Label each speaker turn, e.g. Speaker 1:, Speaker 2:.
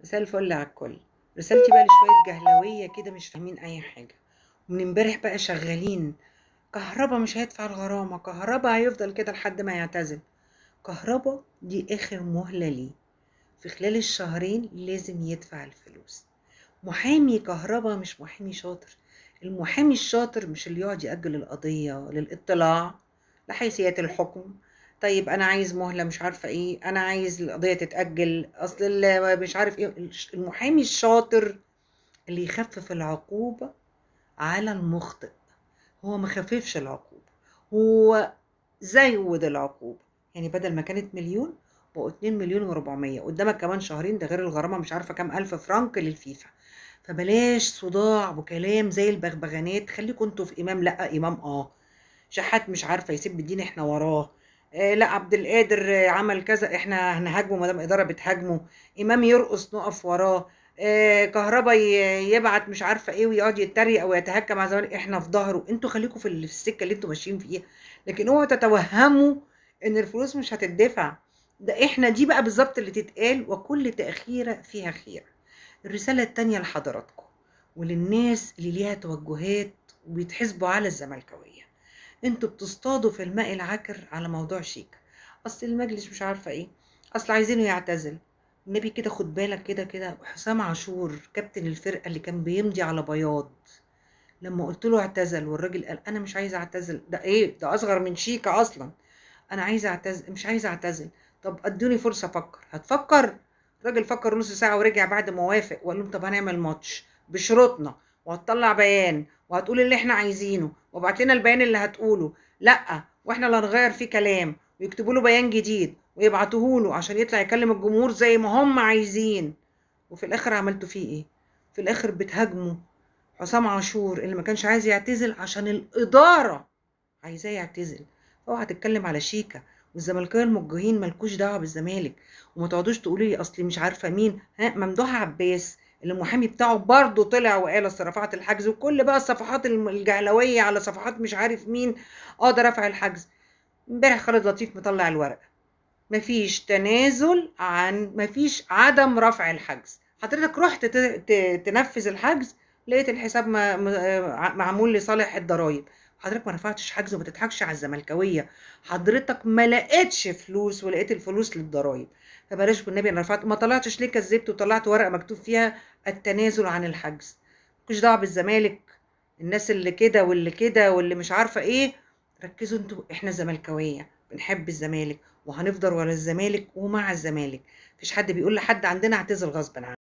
Speaker 1: مساء الفل على الكل. رسالتي بقى لشوية جهلوية كده مش فاهمين أي حاجة، ومن امبارح بقى شغالين كهربا مش هيدفع الغرامة، كهربا هيفضل كده لحد ما يعتزل. كهربا دي آخر مهلة ليه، في خلال الشهرين لازم يدفع الفلوس. محامي كهربا مش محامي شاطر. المحامي الشاطر مش اللي يقعد يأجل القضية للاطلاع لحيثيات الحكم. طيب أنا عايز مهلة مش عارفة إيه، أنا عايز القضية تتأجل، أصل مش عارف إيه. المحامي الشاطر اللي يخفف العقوبة على المخطئ. هو ما خففش العقوبة، هو زود العقوبة. يعني بدل ما كانت مليون بقوا 2,400,000، قدامك كمان شهرين، ده غير الغرامة مش عارفة كام ألف فرنك للفيفا. فبلاش صداع وكلام زي البغبغانات، خليكوا انتوا في إمام. لأ إمام شحات مش عارفة يسيب الدين احنا وراه. لا عبد القادر عمل كذا احنا هنهاجمه ما دام إدارة بتهاجمه. إمام يرقص نقف وراه. كهربا يبعت مش عارفة ايه ويقعد يتريق او يتهكم مع زمان، احنا في ظهره. انتوا خليكوا في السكة اللي انتوا ماشيين فيها، لكن اوعوا تتوهموا ان الفلوس مش هتدفع. ده احنا دي بقى بالظبط اللي تتقال: وكل تأخيرة فيها خير. الرسالة التانية لحضراتكم وللناس اللي ليها توجهات وبيتحسبوا على الزملكاوية: انتوا بتصطادوا في الماء العكر على موضوع شيك. اصل المجلس مش عارفة ايه، اصل عايزينه يعتزل. النبي كده خد بالك، كده كده حسام عاشور كابتن الفرقة اللي كان بيمضي على بياض، لما قلت له اعتزل والراجل قال انا مش عايز اعتزل، ده ايه ده اصغر من شيكا اصلا. انا عايز اعتزل مش عايز اعتزل. طب ادوني فرصة افكر. هتفكر؟ الراجل فكر نص ساعة ورجع بعد ما وافق وقال لهم طب هنعمل ماتش بشروطنا، وهتطلع بيان وهتقول اللي احنا عايزينه وابعت لنا البيان اللي هتقوله. لا واحنا اللي هنغير فيه كلام، ويكتبوا له بيان جديد ويبعتوه له عشان يطلع يكلم الجمهور زي ما هم عايزين. وفي الاخر عملتوا فيه ايه؟ في الاخر بتهاجموا حسام عاشور اللي ما كانش عايز يعتزل عشان الإدارة عايزاه يعتزل. اوعى تتكلم على شيكا والزملكاويه الموجهين، مالكوش دعوه بالزمالك. وما تقعدوش تقولوا لي اصلي مش عارفه مين. ممدوح عباس اللي المحامي بتاعه برضه طلع وقال اصل رفعت الحجز، وكل بقى الصفحات الجهلويه على صفحات مش عارف مين. ده رفع الحجز. امبارح خالد لطيف مطلع الورقه: مفيش تنازل، عن مفيش عدم رفع الحجز. حضرتك رحت تنفذ الحجز، لقيت الحساب معمول لصالح الضرايب. حضرتك ما رفعتش حجز وما تضحكش على الزملكاويه. حضرتك ما لقيتش فلوس ولقيت الفلوس للضرايب. فبلاش بالنبي، انا رفعت ما طلعتش ليه؟ كذبت وطلعت ورقه مكتوب فيها التنازل عن الحجز. مالكوش دعوه بالزمالك. الناس اللي كده واللي كده واللي مش عارفه ايه، ركزوا انتوا. احنا زملكاويه بنحب الزمالك وهنفضل ورا الزمالك ومع الزمالك. مفيش حد بيقول لحد عندنا اعتزل غصب عنه.